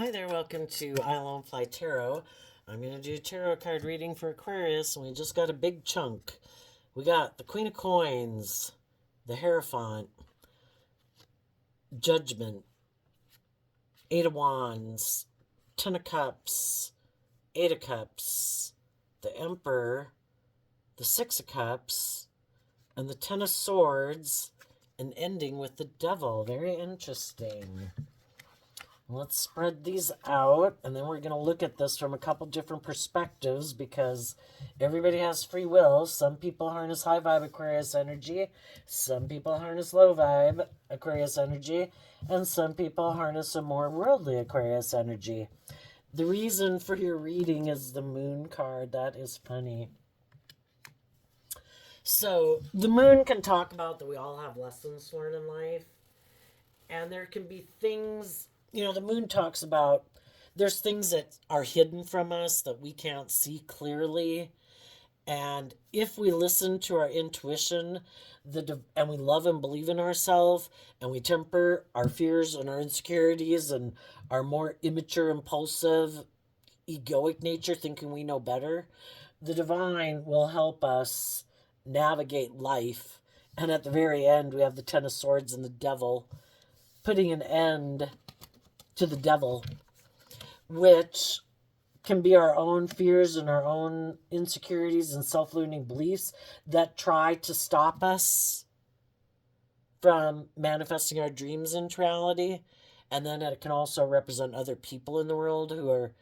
Hi there, welcome to I Alone Fly Tarot. I'm going to do a tarot card reading for Aquarius, and we just got a big chunk. We got the Queen of Coins, the Hierophant, Judgment, Eight of Wands, Ten of Cups, Eight of Cups, the Emperor, the Six of Cups, and the Ten of Swords, and ending with the Devil. Very interesting. Let's spread these out, and then we're going to look at this from a couple different perspectives because everybody has free will. Some people harness high vibe Aquarius energy, some people harness low vibe Aquarius energy, and some people harness a more worldly Aquarius energy. The reason for your reading is the Moon card. That is funny. So, the Moon can talk about that we all have lessons learned in life, and there can be things, the Moon talks about there's things that are hidden from us that we can't see clearly. And if we listen to our intuition, and we love and believe in ourselves, and we temper our fears and our insecurities and our more immature, impulsive, egoic nature, thinking we know better, the divine will help us navigate life. And at the very end, we have the Ten of Swords and the Devil, putting an end to the devil, which can be our own fears and our own insecurities and self-limiting beliefs that try to stop us from manifesting our dreams into reality. And then it can also represent other people in the world who are,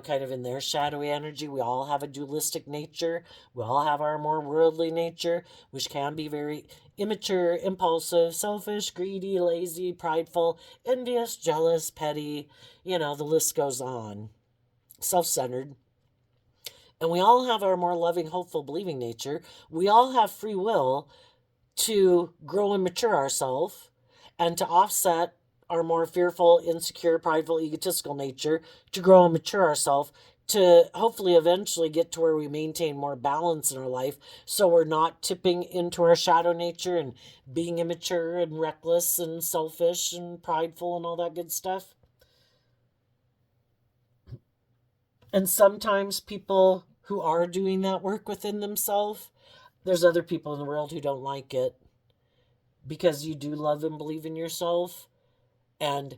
kind of in their shadowy energy. We all have a dualistic nature. We all have our more worldly nature, which can be very immature, impulsive, selfish, greedy, lazy, prideful, envious, jealous, petty. The list goes on. Self-centered. And we all have our more loving, hopeful, believing nature. We all have free will to grow and mature ourselves and to offset our more fearful, insecure, prideful, egotistical nature, to grow and mature ourselves, to hopefully eventually get to where we maintain more balance in our life so we're not tipping into our shadow nature and being immature and reckless and selfish and prideful and all that good stuff. And sometimes people who are doing that work within themselves, there's other people in the world who don't like it because you do love and believe in yourself, and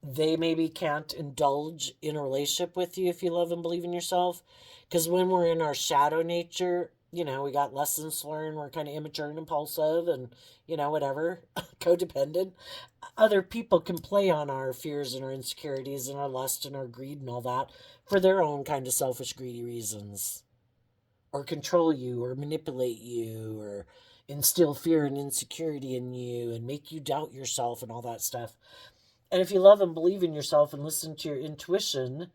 they maybe can't indulge in a relationship with you if you love and believe in yourself. Because when we're in our shadow nature, we got lessons learned, we're kind of immature and impulsive and, whatever, codependent. Other people can play on our fears and our insecurities and our lust and our greed and all that for their own kind of selfish, greedy reasons. Or control you or manipulate you or instill fear and insecurity in you and make you doubt yourself and all that stuff. And if you love and believe in yourself and listen to your intuition,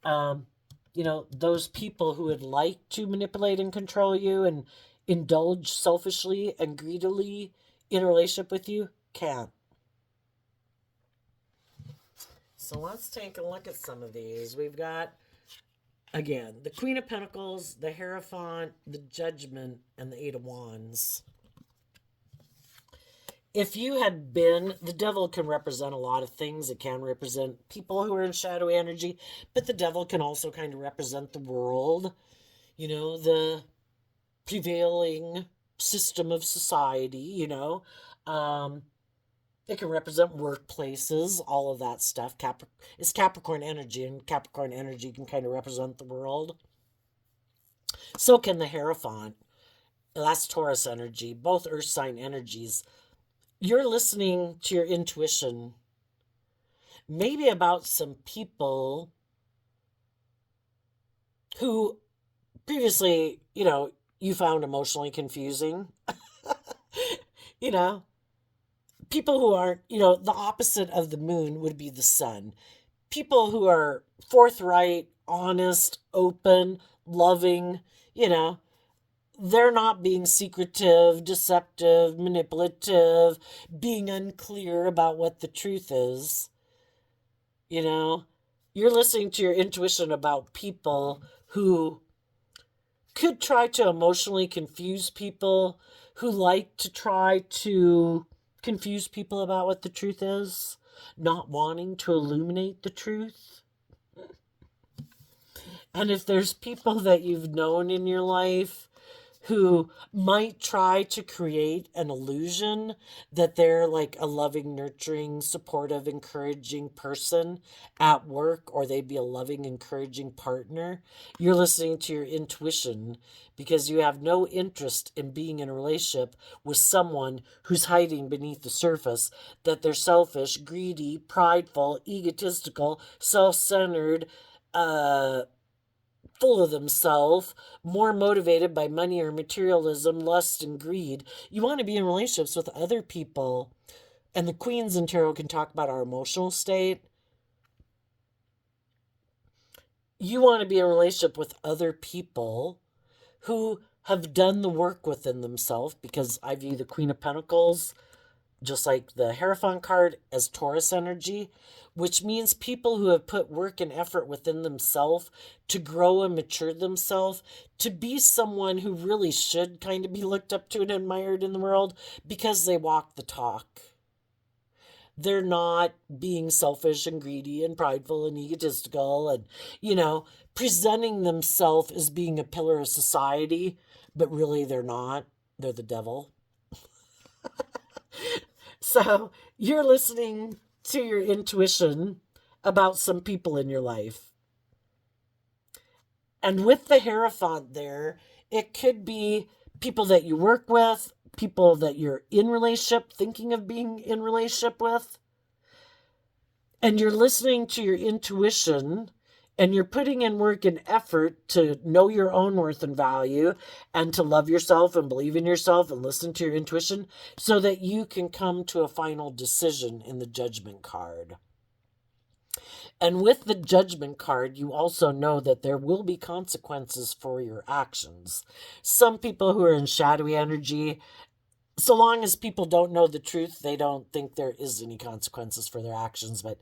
those people who would like to manipulate and control you and indulge selfishly and greedily in a relationship with you can't. So let's take a look at some of these. We've got, again, the Queen of Pentacles, the Hierophant, the Judgment, and the Eight of Wands. If you had been, the devil can represent a lot of things. It can represent people who are in shadowy energy, but the devil can also kind of represent the world, the prevailing system of society, it can represent workplaces, all of that stuff. It's Capricorn energy, and Capricorn energy can kind of represent the world. So can the Hierophant. That's Taurus energy, both earth sign energies. You're listening to your intuition, maybe about some people who previously, you found emotionally confusing. you know, People who aren't, the opposite of the moon would be the sun. People who are forthright, honest, open, loving, you know, they're not being secretive, deceptive, manipulative, being unclear about what the truth is. You know, you're listening to your intuition about people who could try to emotionally confuse people, who like to try to confuse people about what the truth is, not wanting to illuminate the truth. And if there's people that you've known in your life who might try to create an illusion that they're like a loving, nurturing, supportive, encouraging person at work, or they'd be a loving, encouraging partner, you're listening to your intuition because you have no interest in being in a relationship with someone who's hiding beneath the surface that they're selfish, greedy, prideful, egotistical, self-centered, full of themselves, more motivated by money or materialism, lust, and greed. You want to be in relationships with other people. And the Queens in Tarot can talk about our emotional state. You want to be in a relationship with other people who have done the work within themselves, because I view the Queen of Pentacles, just like the Hierophant card, as Taurus energy, which means people who have put work and effort within themselves to grow and mature themselves to be someone who really should kind of be looked up to and admired in the world because they walk the talk. They're not being selfish and greedy and prideful and egotistical and, presenting themselves as being a pillar of society, but really they're not. They're the devil. So you're listening to your intuition about some people in your life. And with the Hierophant there, it could be people that you work with, people that you're in relationship, thinking of being in relationship with. And you're listening to your intuition, and you're putting in work and effort to know your own worth and value, and to love yourself and believe in yourself and listen to your intuition so that you can come to a final decision in the Judgment card. And with the Judgment card, you also know that there will be consequences for your actions. Some people who are in shadowy energy, so long as people don't know the truth, they don't think there is any consequences for their actions, but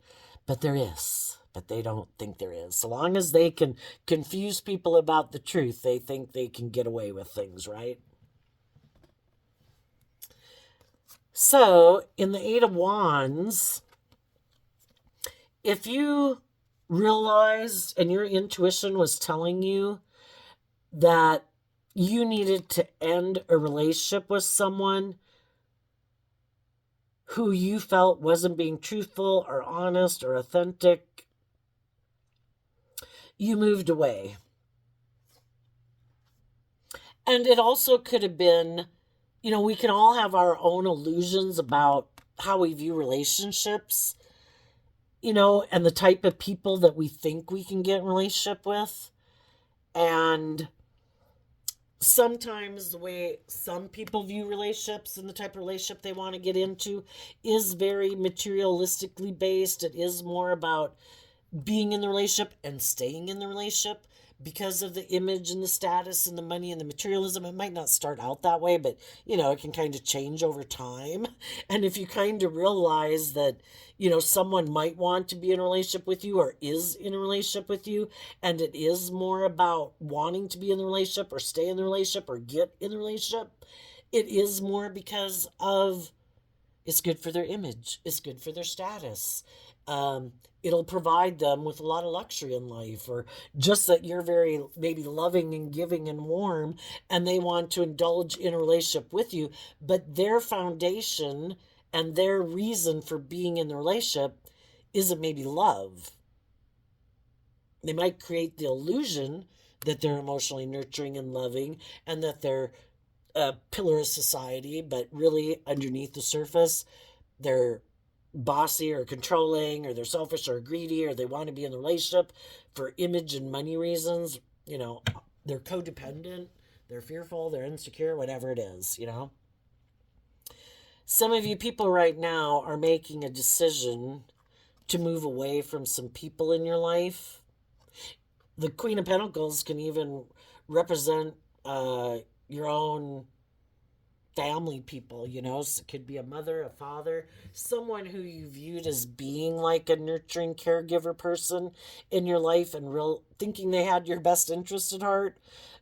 there is. But they don't think there is. So long as they can confuse people about the truth, they think they can get away with things, right? So, in the Eight of Wands, if you realized and your intuition was telling you that you needed to end a relationship with someone who you felt wasn't being truthful or honest or authentic, you moved away. And it also could have been, we can all have our own illusions about how we view relationships, and the type of people that we think we can get in relationship with. And sometimes the way some people view relationships and the type of relationship they want to get into is very materialistically based. It is more about being in the relationship and staying in the relationship because of the image and the status and the money and the materialism. It might not start out that way, but it can kind of change over time. And if you kind of realize that someone might want to be in a relationship with you or is in a relationship with you, and it is more about wanting to be in the relationship or stay in the relationship or get in the relationship, it is more because of it's good for their image, it's good for their status. It'll provide them with a lot of luxury in life, or just that you're very maybe loving and giving and warm, and they want to indulge in a relationship with you, but their foundation and their reason for being in the relationship isn't maybe love. They might create the illusion that they're emotionally nurturing and loving and that they're a pillar of society, but really underneath the surface, they're bossy or controlling, or they're selfish or greedy, or they want to be in the relationship for image and money reasons. They're codependent, they're fearful, they're insecure, whatever it is. Some of you people right now are making a decision to move away from some people in your life. The Queen of Pentacles can even represent your own family people, so it could be a mother, a father, someone who you viewed as being like a nurturing caregiver person in your life and thinking they had your best interest at heart,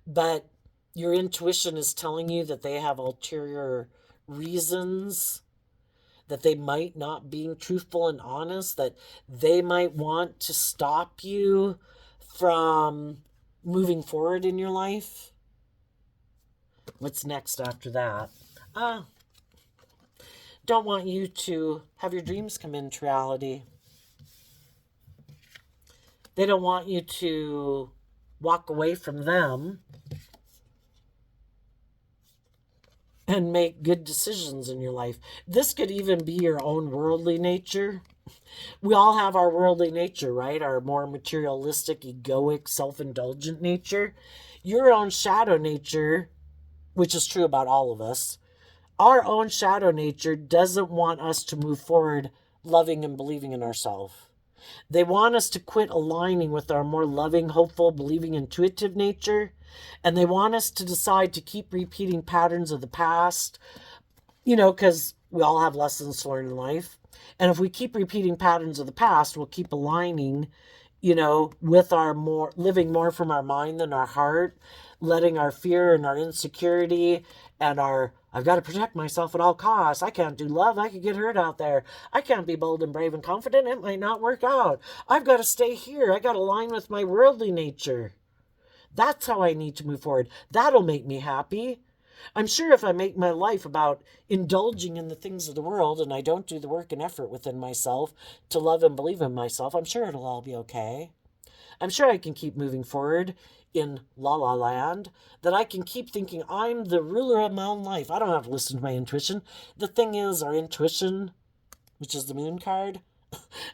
but your intuition is telling you that they have ulterior reasons that they might not being truthful and honest, that they might want to stop you from moving forward in your life. What's next after that? Don't want you to have your dreams come into reality. They don't want you to walk away from them and make good decisions in your life. This could even be your own worldly nature. We all have our worldly nature, right? Our more materialistic, egoic, self-indulgent nature. Your own shadow nature, which is true about all of us, our own shadow nature doesn't want us to move forward loving and believing in ourselves. They want us to quit aligning with our more loving, hopeful, believing, intuitive nature. And they want us to decide to keep repeating patterns of the past, because we all have lessons to learn in life. And if we keep repeating patterns of the past, we'll keep aligning, with our more, living more from our mind than our heart, letting our fear and our insecurity and our, I've got to protect myself at all costs. I can't do love. I could get hurt out there. I can't be bold and brave and confident. It might not work out. I've got to stay here. I got to align with my worldly nature. That's how I need to move forward. That'll make me happy. I'm sure if I make my life about indulging in the things of the world and I don't do the work and effort within myself to love and believe in myself, I'm sure it'll all be okay. I'm sure I can keep moving forward in La La Land, that I can keep thinking I'm the ruler of my own life. I don't have to listen to my intuition. The thing is, our intuition, which is the moon card,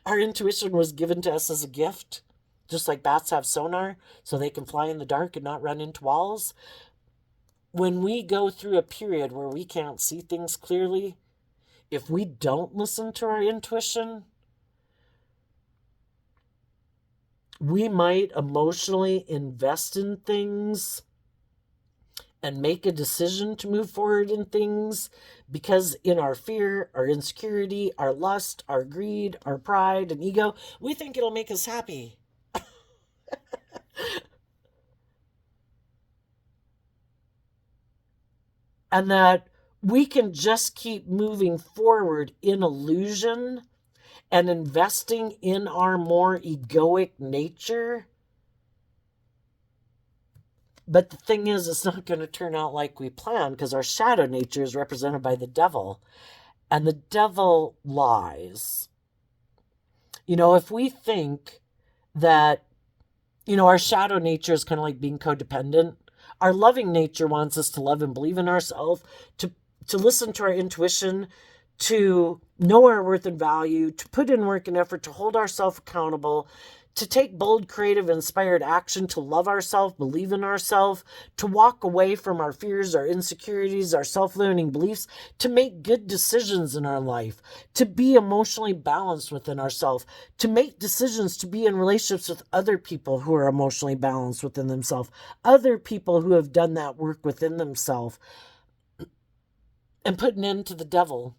our intuition was given to us as a gift, just like bats have sonar, so they can fly in the dark and not run into walls. When we go through a period where we can't see things clearly, if we don't listen to our intuition, we might emotionally invest in things and make a decision to move forward in things because in our fear, our insecurity, our lust, our greed, our pride and ego, we think it'll make us happy. And that we can just keep moving forward in illusion and investing in our more egoic nature. But the thing is, it's not going to turn out like we planned because our shadow nature is represented by the devil. And the devil lies. If we think that, our shadow nature is kind of like being codependent, our loving nature wants us to love and believe in ourselves, to listen to our intuition, to know our worth and value, to put in work and effort, to hold ourselves accountable, to take bold, creative, inspired action, to love ourselves, believe in ourselves, to walk away from our fears, our insecurities, our self-limiting beliefs, to make good decisions in our life, to be emotionally balanced within ourselves, to make decisions to be in relationships with other people who are emotionally balanced within themselves, other people who have done that work within themselves, and put an end to the devil.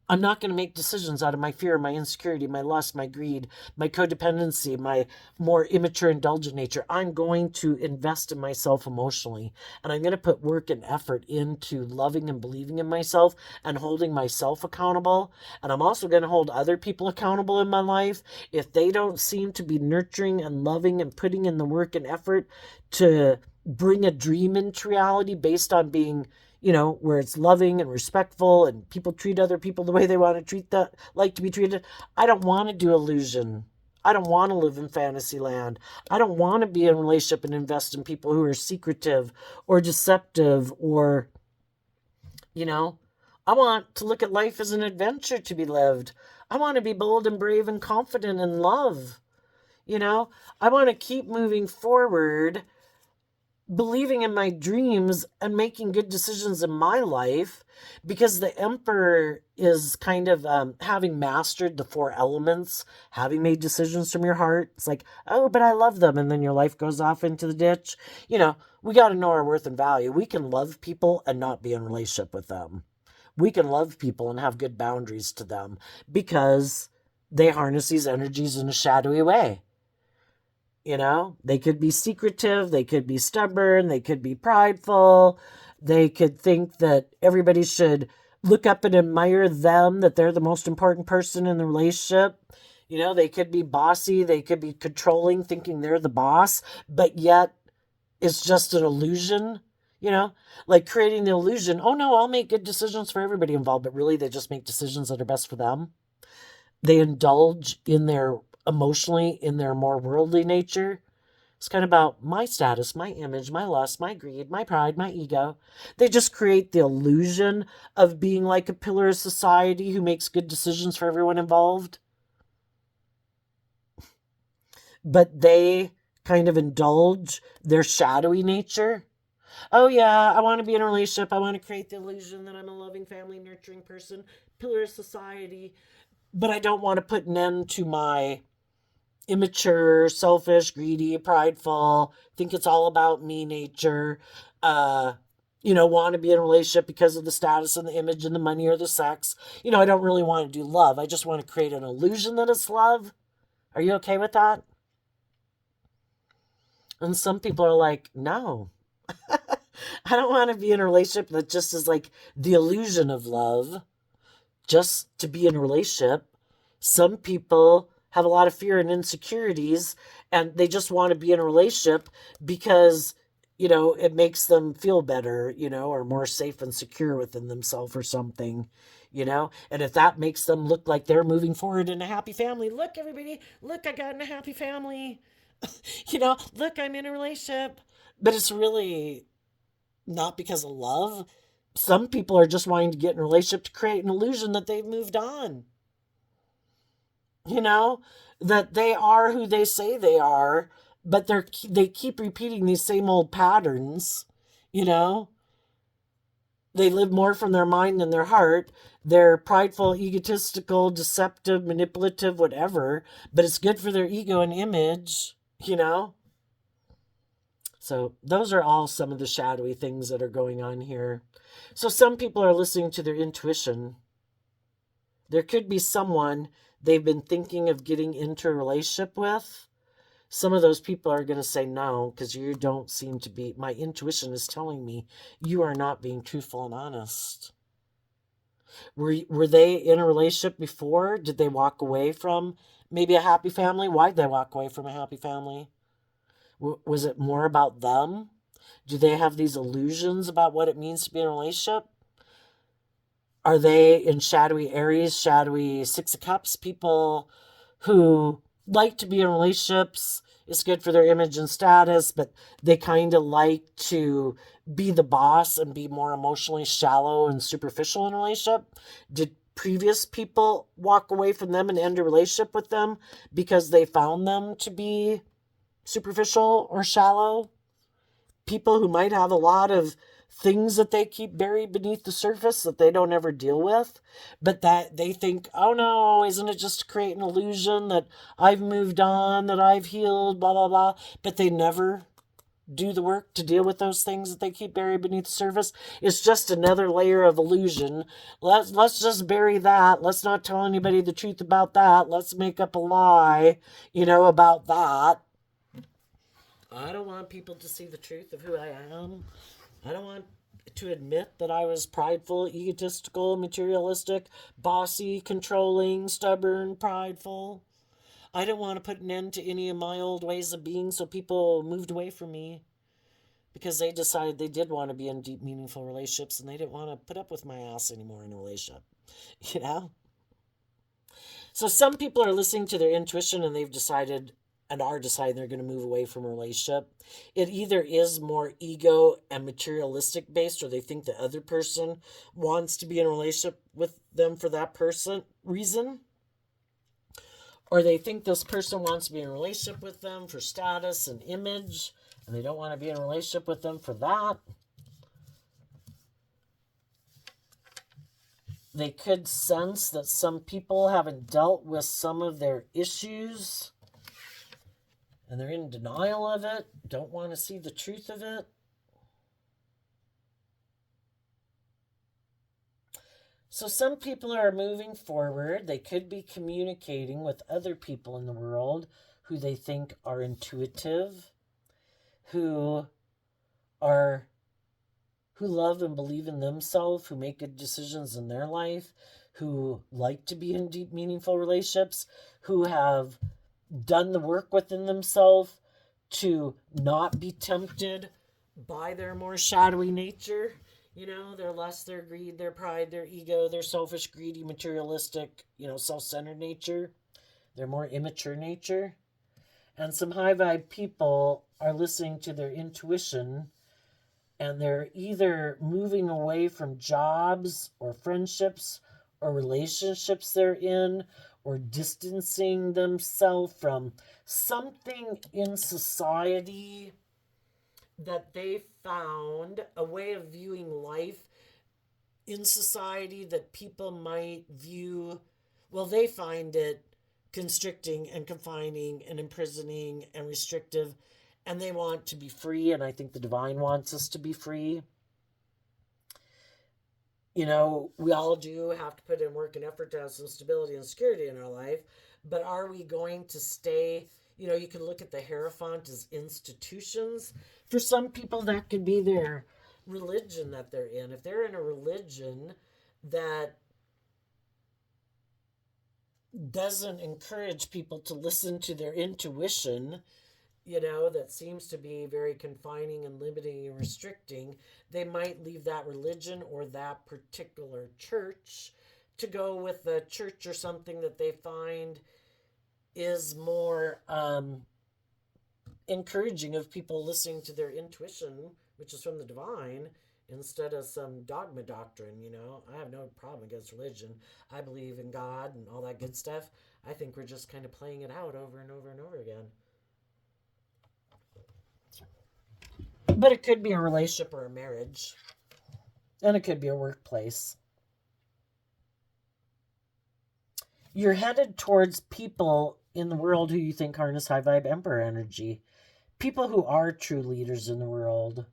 I'm not going to make decisions out of my fear, my insecurity, my lust, my greed, my codependency, my more immature, indulgent nature. I'm going to invest in myself emotionally. And I'm going to put work and effort into loving and believing in myself and holding myself accountable. And I'm also going to hold other people accountable in my life if they don't seem to be nurturing and loving and putting in the work and effort to bring a dream into reality based on being, where it's loving and respectful and people treat other people the way they want to like to be treated. I don't want to do illusion. I don't want to live in fantasy land. I don't want to be in a relationship and invest in people who are secretive or deceptive or, I want to look at life as an adventure to be lived. I want to be bold and brave and confident in love. I want to keep moving forward, believing in my dreams and making good decisions in my life, because the emperor is kind of having mastered the 4 elements, having made decisions from your heart. It's like, oh, but I love them. And then your life goes off into the ditch. We got to know our worth and value. We can love people and not be in a relationship with them. We can love people and have good boundaries to them because they harness these energies in a shadowy way. They could be secretive, they could be stubborn, they could be prideful, they could think that everybody should look up and admire them, that they're the most important person in the relationship. They could be bossy, they could be controlling, thinking they're the boss, but yet it's just an illusion, like creating the illusion, oh no, I'll make good decisions for everybody involved, but really they just make decisions that are best for them. They indulge in their emotionally, in their more worldly nature. It's kind of about my status, my image, my lust, my greed, my pride, my ego. They just create the illusion of being like a pillar of society who makes good decisions for everyone involved. But they kind of indulge their shadowy nature. Oh, yeah, I want to be in a relationship. I want to create the illusion that I'm a loving, family, nurturing person, pillar of society. But I don't want to put an end to my immature, selfish, greedy, prideful, think it's all about me nature, want to be in a relationship because of the status and the image and the money or the sex. I don't really want to do love. I just want to create an illusion that it's love. Are you okay with that? And some people are like, no, I don't want to be in a relationship that just is like the illusion of love, just to be in a relationship. Some people have a lot of fear and insecurities, and they just want to be in a relationship because, it makes them feel better, or more safe and secure within themselves or something, and if that makes them look like they're moving forward in a happy family, look, everybody, look, I got in a happy family, look, I'm in a relationship. But it's really not because of love. Some people are just wanting to get in a relationship to create an illusion that they've moved on. That they are who they say they are, but they keep repeating these same old patterns. They live more from their mind than their heart. They're prideful, egotistical, deceptive, manipulative, whatever, but it's good for their ego and image. So those are all some of the shadowy things that are going on here. So some people are listening to their intuition. There could be someone they've been thinking of getting into a relationship with. Some of those people are going to say no, because you don't seem to be, my intuition is telling me you are not being truthful and honest. Were they in a relationship before? Did they walk away from maybe a happy family? Why did they walk away from a happy family? Was it more about them? Do they have these illusions about what it means to be in a relationship? Are they in shadowy Aries, shadowy Six of Cups, people who like to be in relationships? It's good for their image and status, but they kind of like to be the boss and be more emotionally shallow and superficial in a relationship. Did previous people walk away from them and end a relationship with them because they found them to be superficial or shallow? People who might have a lot of things that they keep buried beneath the surface that they don't ever deal with, but that they think, oh no, isn't it just to create an illusion that I've moved on, that I've healed, blah, blah, blah, but they never do the work to deal with those things that they keep buried beneath the surface. It's just another layer of illusion. Let's just bury that. Let's not tell anybody the truth about that. Let's make up a lie, about that. I don't want people to see the truth of who I am. I don't want to admit that I was prideful, egotistical, materialistic, bossy, controlling, stubborn, prideful. I didn't want to put an end to any of my old ways of being, so people moved away from me because they decided they did want to be in deep, meaningful relationships, and they didn't want to put up with my ass anymore in a relationship. So some people are listening to their intuition and they've decided and are deciding they're going to move away from a relationship. It either is more ego and materialistic based, or they think the other person wants to be in a relationship with them for that person reason, or they think this person wants to be in a relationship with them for status and image, and they don't want to be in a relationship with them for that. They could sense that some people haven't dealt with some of their issues and they're in denial of it, don't want to see the truth of it. So some people are moving forward. They could be communicating with other people in the world who they think are intuitive, who who love and believe in themselves, who make good decisions in their life, who like to be in deep, meaningful relationships, who have done the work within themselves to not be tempted by their more shadowy nature. Their lust, their greed, their pride, their ego, their selfish, greedy, materialistic, self centered nature, their more immature nature. And some high vibe people are listening to their intuition, and they're either moving away from jobs or friendships or relationships they're in, or distancing themselves from something in society that they found, a way of viewing life in society that people might view, well, they find it constricting and confining and imprisoning and restrictive, and they want to be free. And I think the divine wants us to be free. We all do have to put in work and effort to have some stability and security in our life, but are we going to stay? You can look at the Hierophant as institutions. For some people, that could be their religion that they're in. If they're in a religion that doesn't encourage people to listen to their intuition, that seems to be very confining and limiting and restricting, they might leave that religion or that particular church to go with a church or something that they find is more encouraging of people listening to their intuition, which is from the divine, instead of some dogma doctrine. I have no problem against religion. I believe in God and all that good stuff. I think we're just kind of playing it out over and over and over again. But it could be a relationship or a marriage. And it could be a workplace. You're headed towards people in the world who you think harness high vibe emperor energy. People who are true leaders in the world.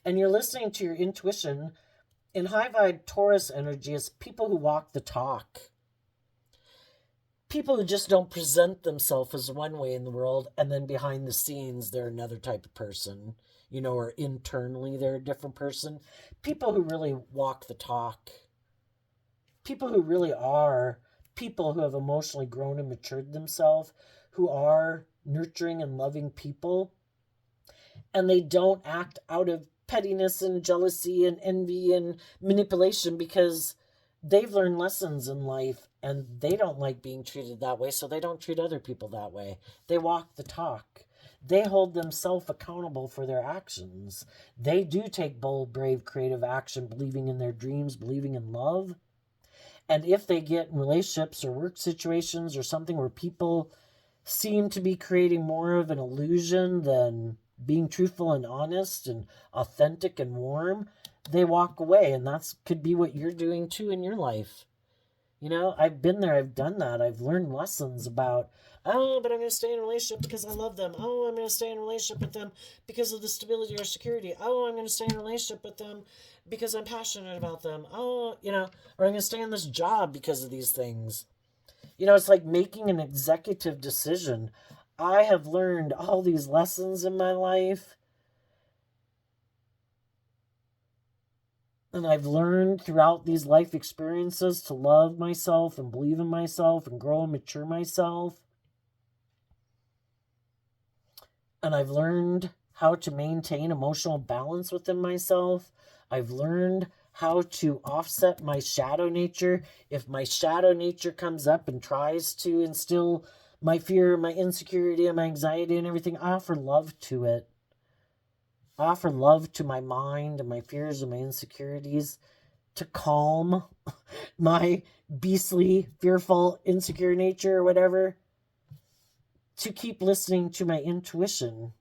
And you're listening to your intuition. In high vibe Taurus energy, is people who walk the talk. People who just don't present themselves as one way in the world, and then behind the scenes they're another type of person. Or internally they're a different person. People who really walk the talk. People who really are people who have emotionally grown and matured themselves, who are nurturing and loving people. And they don't act out of pettiness and jealousy and envy and manipulation, because they've learned lessons in life and they don't like being treated that way, so they don't treat other people that way. They walk the talk. They hold themselves accountable for their actions. They do take bold, brave, creative action, believing in their dreams, believing in love. And if they get in relationships or work situations or something where people seem to be creating more of an illusion than being truthful and honest and authentic and warm, they walk away. And that could be what you're doing too in your life. I've been there, I've done that. I've learned lessons about, oh, but I'm going to stay in a relationship because I love them. Oh, I'm going to stay in a relationship with them because of the stability or security. Oh, I'm going to stay in a relationship with them because I'm passionate about them. Oh, or I'm going to stay in this job because of these things. It's like making an executive decision. I have learned all these lessons in my life. And I've learned throughout these life experiences to love myself and believe in myself and grow and mature myself. And I've learned how to maintain emotional balance within myself. I've learned how to offset my shadow nature. If my shadow nature comes up and tries to instill my fear, my insecurity, and my anxiety and everything, I offer love to it. I offer love to my mind and my fears and my insecurities to calm my beastly, fearful, insecure nature or whatever, to keep listening to my intuition.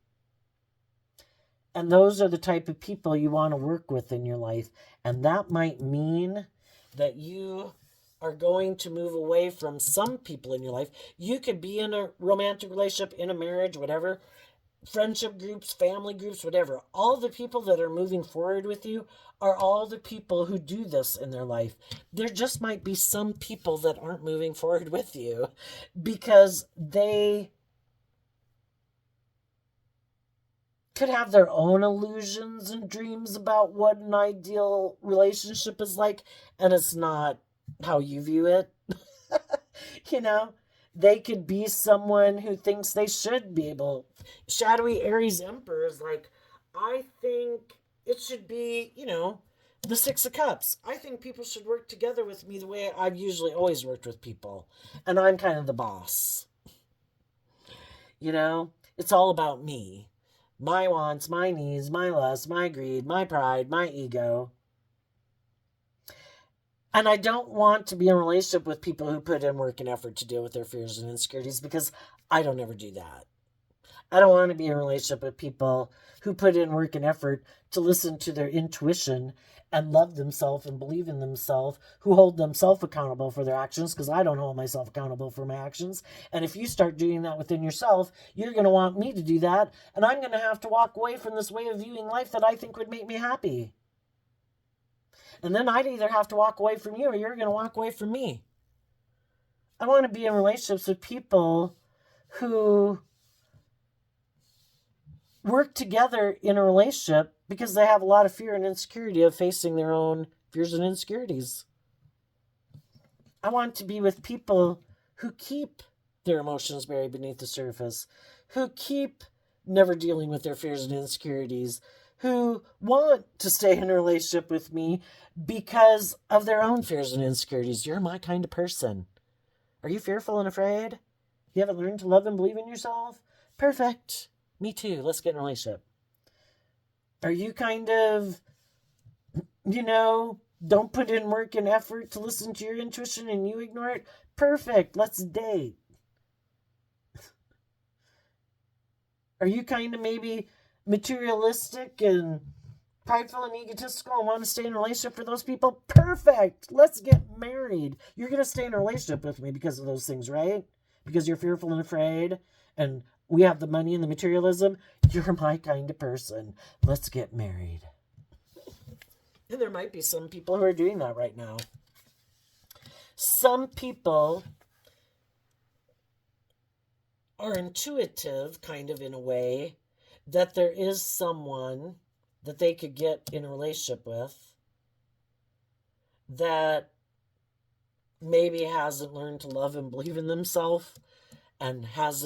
And those are the type of people you want to work with in your life. And that might mean that you are going to move away from some people in your life. You could be in a romantic relationship, in a marriage, whatever, friendship groups, family groups, whatever. All the people that are moving forward with you are all the people who do this in their life. There just might be some people that aren't moving forward with you because they could have their own illusions and dreams about what an ideal relationship is like, and it's not how you view it. you know, they could be someone who thinks they should be able. Shadowy Aries Emperor is like, I think it should be, the Six of Cups. I think people should work together with me the way I've usually always worked with people. And I'm kind of the boss. It's all about me. My wants, my needs, my lust, my greed, my pride, my ego. And I don't want to be in a relationship with people who put in work and effort to deal with their fears and insecurities, because I don't ever do that. I don't want to be in a relationship with people who put in work and effort to listen to their intuition and love themselves and believe in themselves, who hold themselves accountable for their actions, because I don't hold myself accountable for my actions. And if you start doing that within yourself, you're going to want me to do that, and I'm going to have to walk away from this way of viewing life that I think would make me happy. And then I'd either have to walk away from you, or you're going to walk away from me. I want to be in relationships with people who work together in a relationship because they have a lot of fear and insecurity of facing their own fears and insecurities. I want to be with people who keep their emotions buried beneath the surface, who keep never dealing with their fears and insecurities, who want to stay in a relationship with me because of their own fears and insecurities. You're my kind of person. Are you fearful and afraid? You haven't learned to love and believe in yourself? Perfect. Me too. Let's get in a relationship. Are you kind of, don't put in work and effort to listen to your intuition and you ignore it? Perfect. Let's date. Are you kind of maybe materialistic and prideful and egotistical and want to stay in a relationship for those people? Perfect. Let's get married. You're going to stay in a relationship with me because of those things, right? Because you're fearful and afraid, and we have the money and the materialism. You're my kind of person. Let's get married. And there might be some people who are doing that right now. Some people are intuitive, kind of in a way, that there is someone that they could get in a relationship with that maybe hasn't learned to love and believe in themselves, and has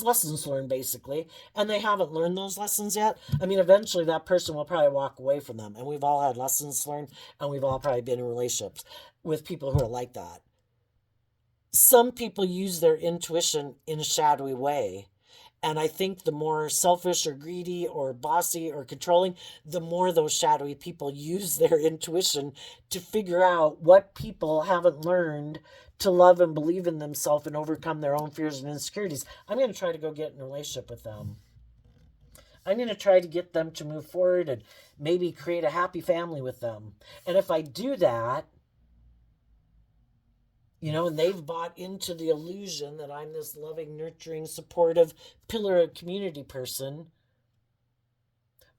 lessons learned, basically, and they haven't learned those lessons yet. I mean, eventually that person will probably walk away from them, and we've all had lessons learned, and we've all probably been in relationships with people who are like that. Some people use their intuition in a shadowy way. And I think the more selfish or greedy or bossy or controlling, the more those shadowy people use their intuition to figure out what people haven't learned to love and believe in themselves and overcome their own fears and insecurities. I'm going to try to go get in a relationship with them. I'm going to try to get them to move forward and maybe create a happy family with them. And if I do that, and they've bought into the illusion that I'm this loving, nurturing, supportive pillar of community person,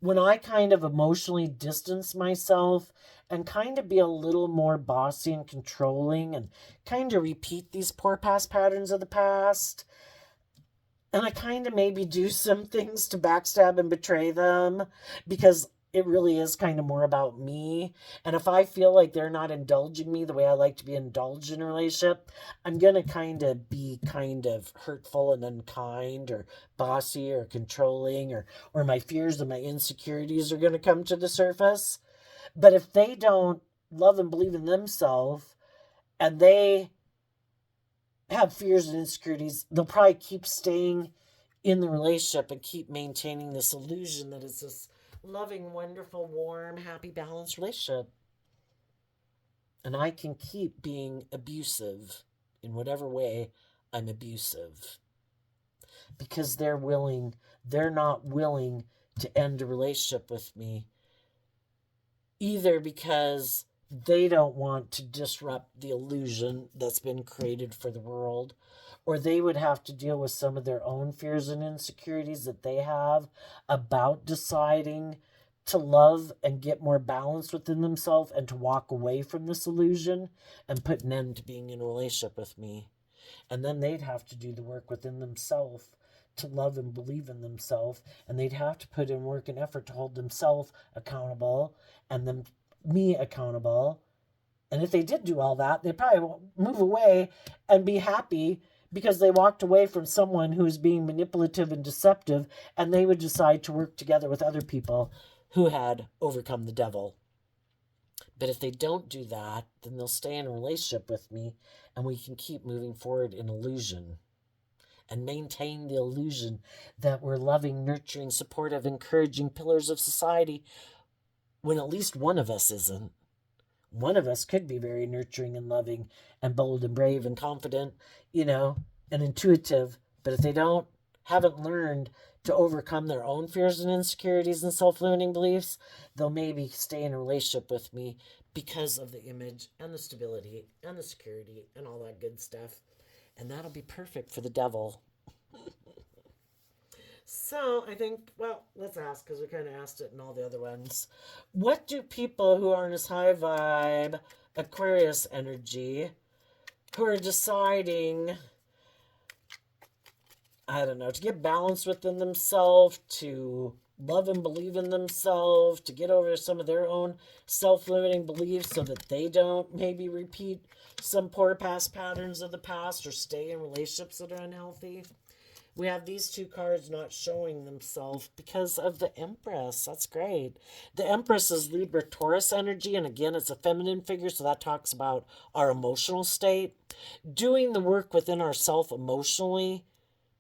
when I kind of emotionally distance myself and kind of be a little more bossy and controlling and kind of repeat these poor past patterns of the past, and I kind of maybe do some things to backstab and betray them because it really is kind of more about me. And if I feel like they're not indulging me the way I like to be indulged in a relationship, I'm going to kind of be kind of hurtful and unkind or bossy or controlling, or my fears and my insecurities are going to come to the surface. But if they don't love and believe in themselves, and they have fears and insecurities, they'll probably keep staying in the relationship and keep maintaining this illusion that it's this loving, wonderful, warm, happy, balanced relationship. And I can keep being abusive in whatever way I'm abusive. Because they're not willing to end a relationship with me. Either because they don't want to disrupt the illusion that's been created for the world, or they would have to deal with some of their own fears and insecurities that they have about deciding to love and get more balance within themselves and to walk away from this illusion and put an end to being in a relationship with me. And then they'd have to do the work within themselves to love and believe in themselves, and they'd have to put in work and effort to hold themselves accountable and me accountable. And if they did do all that, they'd probably move away and be happy because they walked away from someone who was being manipulative and deceptive, and they would decide to work together with other people who had overcome the devil. But if they don't do that, then they'll stay in a relationship with me, and we can keep moving forward in illusion and maintain the illusion that we're loving, nurturing, supportive, encouraging pillars of society when at least one of us isn't. One of us could be very nurturing and loving and bold and brave and confident, and intuitive. But if they haven't learned to overcome their own fears and insecurities and self-limiting beliefs, they'll maybe stay in a relationship with me because of the image and the stability and the security and all that good stuff. And that'll be perfect for the devil. So I think, well, let's ask, because we kind of asked it in all the other ones. What do people who are in this high vibe Aquarius energy, who are deciding, I don't know, to get balance within themselves, to love and believe in themselves, to get over some of their own self-limiting beliefs so that they don't maybe repeat some poor past patterns of the past or stay in relationships that are unhealthy? We have these two cards not showing themselves because of the Empress. That's great. The Empress is Libra Taurus energy, and again, it's a feminine figure, so that talks about our emotional state. Doing the work within ourselves emotionally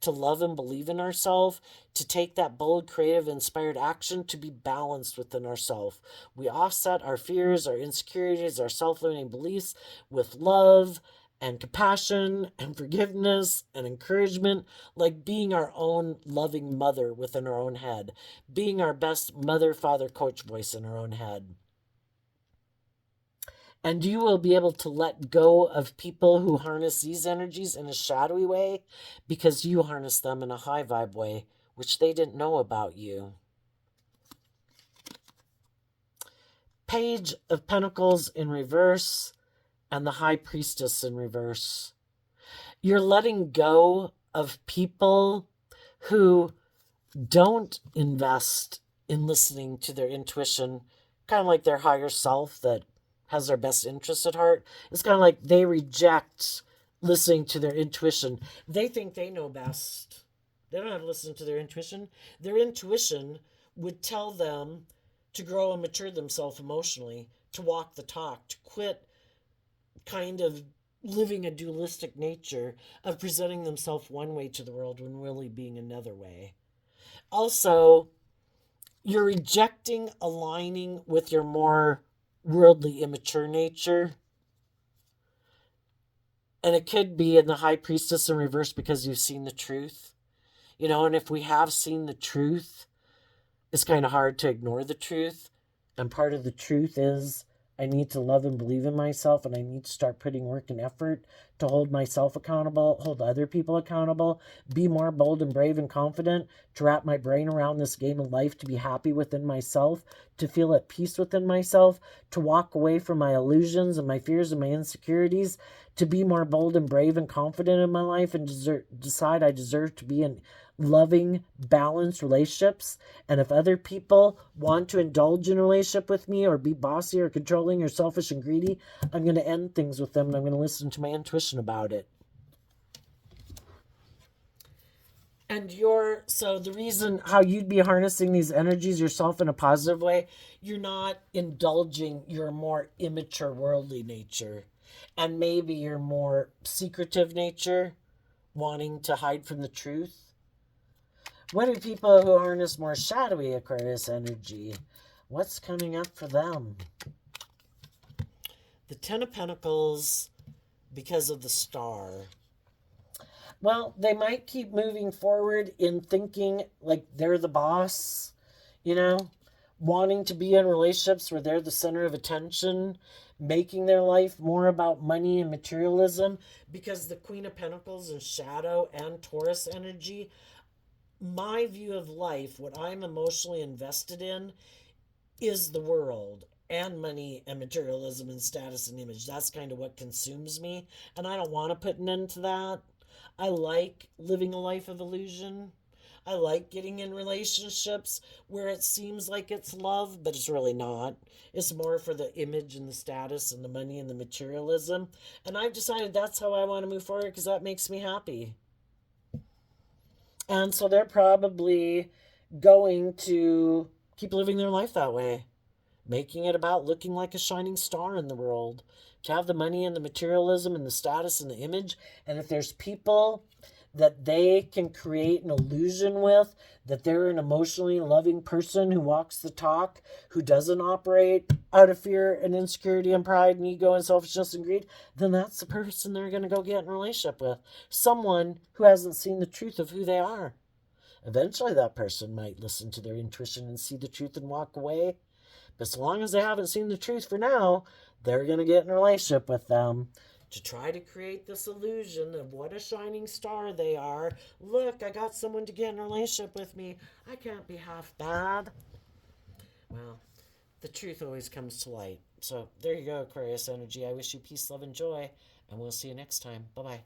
to love and believe in ourselves, to take that bold, creative, inspired action, to be balanced within ourselves. We offset our fears, our insecurities, our self-limiting beliefs with love and compassion and forgiveness and encouragement, like being our own loving mother within our own head, being our best mother, father, coach voice in our own head. And you will be able to let go of people who harness these energies in a shadowy way because you harness them in a high vibe way, which they didn't know about you. Page of Pentacles in reverse and the High Priestess in reverse. You're letting go of people who don't invest in listening to their intuition, kind of like their higher self that has their best interests at heart. It's kind of like they reject listening to their intuition. They think they know best. They don't have to listen to their intuition. Their intuition would tell them to grow and mature themselves emotionally, to walk the talk, to quit kind of living a dualistic nature of presenting themselves one way to the world when really being another way. Also, you're rejecting aligning with your more worldly, immature nature. And it could be in the High Priestess in reverse because you've seen the truth. And if we have seen the truth, it's kind of hard to ignore the truth. And part of the truth is I need to love and believe in myself, and I need to start putting work and effort to hold myself accountable, hold other people accountable, be more bold and brave and confident, to wrap my brain around this game of life, to be happy within myself, to feel at peace within myself, to walk away from my illusions and my fears and my insecurities, to be more bold and brave and confident in my life, and decide I deserve to be in loving, balanced relationships. And if other people want to indulge in a relationship with me or be bossy or controlling or selfish and greedy, I'm going to end things with them, and I'm going to listen to my intuition about it. And so the reason how you'd be harnessing these energies yourself in a positive way, you're not indulging your more immature worldly nature and maybe your more secretive nature, wanting to hide from the truth. What do people who harness more shadowy Aquarius energy, what's coming up for them? The Ten of Pentacles, because of the Star. Well, they might keep moving forward in thinking like they're the boss, wanting to be in relationships where they're the center of attention, making their life more about money and materialism, because the Queen of Pentacles in shadow and Taurus energy, my view of life, what I'm emotionally invested in, is the world and money and materialism and status and image. That's kind of what consumes me, and I don't want to put an end to that. I like living a life of illusion. I like getting in relationships where it seems like it's love, but it's really not. It's more for the image and the status and the money and the materialism. And I've decided that's how I want to move forward because that makes me happy. And so they're probably going to keep living their life that way, making it about looking like a shining star in the world, to have the money and the materialism and the status and the image. And if there's people that they can create an illusion with, that they're an emotionally loving person who walks the talk, who doesn't operate out of fear and insecurity and pride and ego and selfishness and greed, then that's the person they're going to go get in a relationship with. Someone who hasn't seen the truth of who they are. Eventually, that person might listen to their intuition and see the truth and walk away. But so long as they haven't seen the truth for now, they're going to get in a relationship with them to try to create this illusion of what a shining star they are. Look, I got someone to get in a relationship with me. I can't be half bad. Well, the truth always comes to light. So there you go, Aquarius energy. I wish you peace, love, and joy, and we'll see you next time. Bye bye.